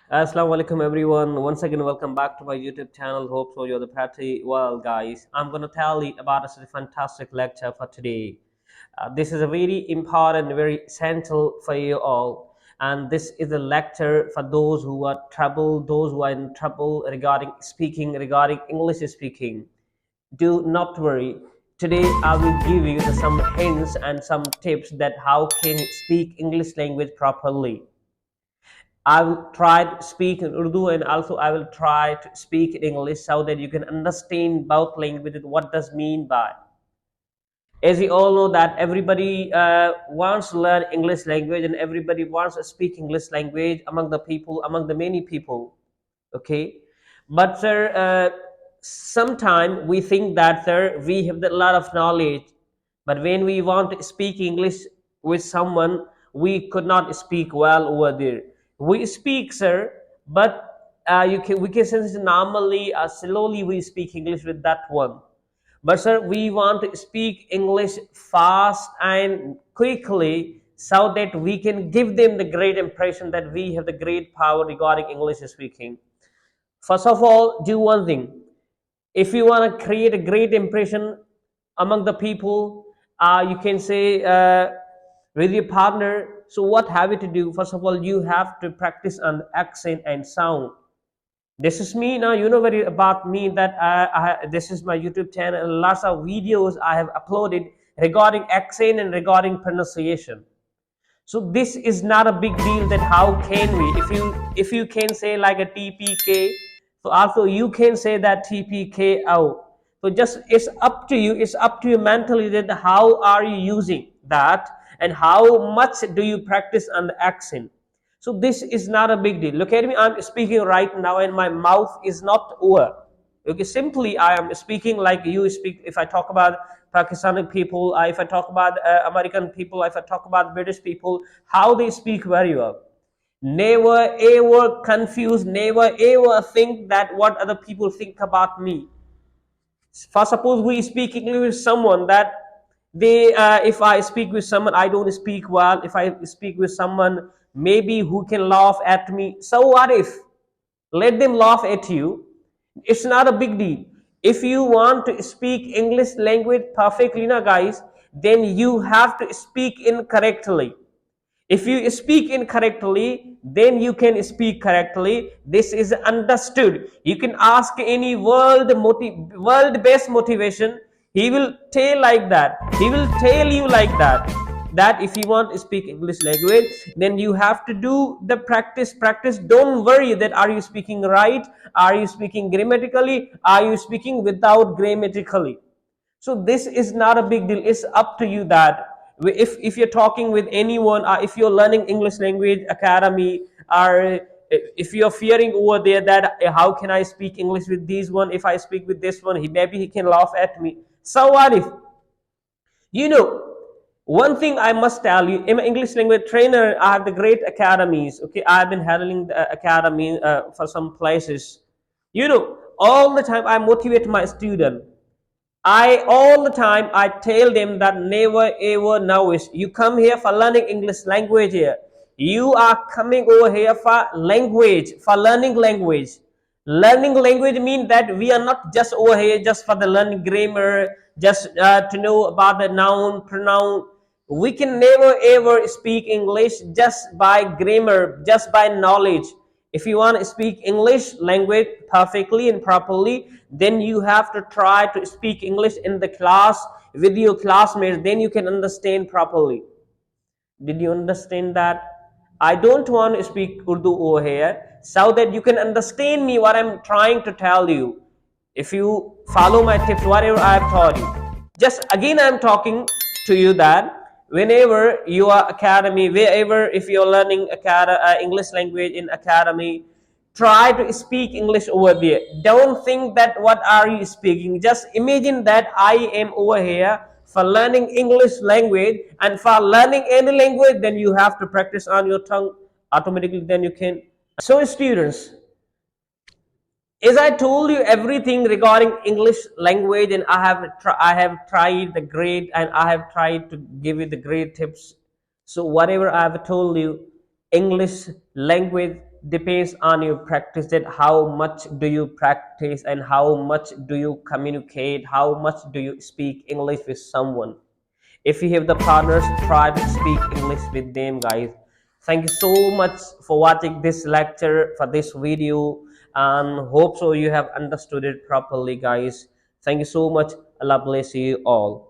Assalamu alaikum everyone. Once again, welcome back to my YouTube channel. Hope so you're the pretty well, guys. I'm gonna tell you about a fantastic lecture for today. This is a very important, very essential for you all. And this is a lecture for those who are troubled, those who are in trouble regarding speaking, regarding English speaking. Do not worry. Today I will give you some hints and some tips that how can you speak English language properly. I will try to speak in Urdu and also I will try to speak in English so that you can understand both languages. What does mean by? As you all know that everybody wants to learn English language and everybody wants to speak English language among the people, among the many people. Okay, but sir, sometimes we think that sir we have a lot of knowledge, but when we want to speak English with someone, we could not speak well over there. We speak, sir, but you can we can say this normally, slowly we speak English with that one. But sir, we want to speak English fast and quickly so that we can give them the great impression that we have the great power regarding English speaking. First of all, do one thing. If you want to create a great impression among the people, you can say with your partner. So what have you to do? First of all, you have to practice on accent and sound. This is me now. You know very about me that this is my YouTube channel. And lots of videos I have uploaded regarding accent and regarding pronunciation. So this is not a big deal that how can we if you can say like a TPK, so also you can say that TPKO. So just it's up to you mentally that how are you using that and how much do you practice on the accent. So this is not a big deal. Look at me, I'm speaking right now and my mouth is not over. Okay, simply I am speaking like you speak. If I talk about Pakistani people, if I talk about American people, if I talk about British people, how they speak very well. Never ever confuse, never ever think that what other people think about me. For suppose we speak English with someone that they if I speak with someone I don't speak well, if I speak with someone maybe who can laugh at me, so what if? Let them laugh at you. It's not a big deal. If you want to speak English language perfectly now, guys, then you have to speak incorrectly. If you speak incorrectly, then you can speak correctly. This is understood. You can ask any world best motivation. He will tell like that. He will tell you like that. That if you want to speak English language, then you have to do the practice. Practice. Don't worry that are you speaking right? Are you speaking grammatically? Are you speaking without grammatically? So this is not a big deal. It's up to you that if you're talking with anyone, if you're learning English language academy, or if you're fearing over there that how can I speak English with this one, if I speak with this one he can laugh at me. So what if, you know, one thing I must tell you, I'm an English language trainer. I have the great academies. Okay, I've been handling the academy for some places. You know, all the time I motivate my student. I all the time I tell them that never ever now is you come here for learning English language here. You are coming over here for language, for learning language. Learning language means that we are not just over here just for the learning grammar, just to know about the noun, pronoun. We can never ever speak English just by grammar, just by knowledge. If you want to speak English language perfectly and properly, then you have to try to speak English in the class with your classmates, then you can understand properly. Did you understand that? I don't want to speak Urdu over here so that you can understand me what I'm trying to tell you. If you follow my tips, whatever I have taught you, just again I'm talking to you that whenever you are academy, wherever if you're learning English language in academy, try to speak English over there. Don't think that what are you speaking. Just imagine that I am over here for learning English language, and for learning any language, then you have to practice on your tongue automatically. Then you can. So, students, as I told you everything regarding English language, and I have tried the great, and I have tried to give you the great tips. So whatever I have told you, English language depends on your practice, that how much do you practice and how much do you communicate, how much do you speak English with someone. If you have the partners, try to speak English with them, guys. Thank you so much for watching this lecture, for this video, and hope so you have understood it properly, guys. Thank you so much. Allah bless you all.